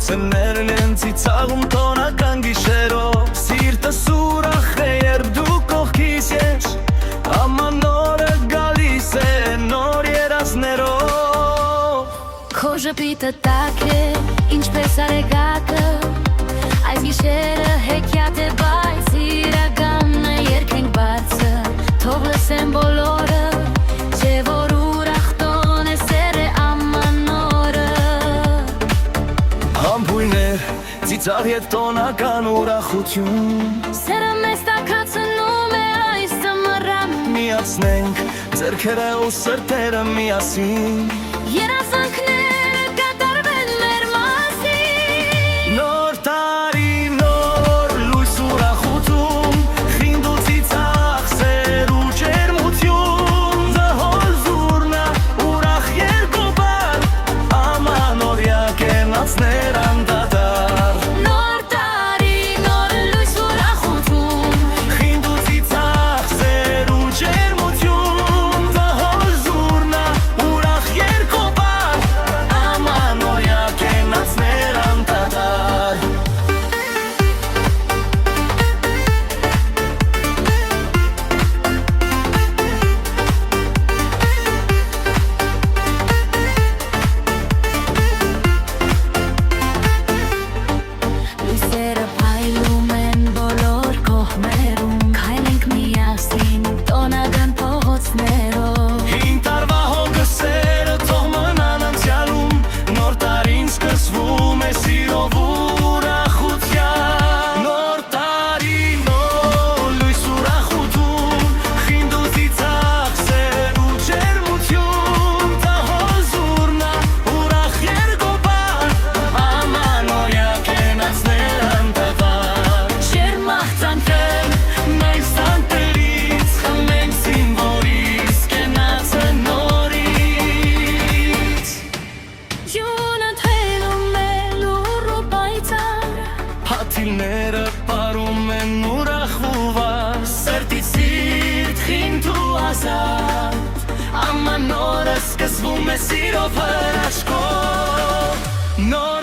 Լուսներն են ծիծաղում տոնական գիշերով Սիրտս ուրախ է երբ դու կողքիս ես Աման նորը գալիս է նոր երազներով Քո ժպիտը տաք է, ինչպես արեգակը Այս գիշերը հեքիաթ է, բայց իրականն է երկենք բարձր Թող լսեն բոլորը, չէ որ ուրախ տոն է սեր է աման նորը Համբույրներ, ծիծաղ և տոնական ուրախություն Սերը մեզ տաքացնում է այս ծմռան Միացնենք ձեռքերը ու սրտերը միասին Երազանքները կատարվեն մեր մասին Նոր տարի, նոր լույս ուրախություն Խինդ ու ծիծաղ, սեր ու ջերմություն Զահոր զուրնա, ուրախ երկոպար Ամանորյա կենացներ անդադար Նոր տարի, նոր լույս ուրախություն Խինդ ու ծիծաղ, սեր ու ջերմություն Զահոր զուրնա, ուրախ երկոպար Ամանորյա կենացներ անդադար Լույսերը փայլում են բոլոր կողմերում Քայլենք միասին տոնական փողոցներով Հին տարվա հոգսերը թող մնան անցյալում Նոր տարին սկսվում է սիրով ու ուրախության Նոր տարի, նոր լույս ուրախություն Խինդ ու ծիծաղ, սեր ու ջերմություն Տահոլ զուրնա, ուրախ երկոպար Ամանորյա կենացներ անդադար Չեր մաղթանքել Մենք սանտերից խմենք զինվորից Կենացը նորից Յունը թեյլում է լուր ու պայծառ Հաթիլները պարում են ուրախ ու վար Սրտից սիրտ խինդ ու ազատ Աման նորը սկսվում է սիրով հրաշքով Նոր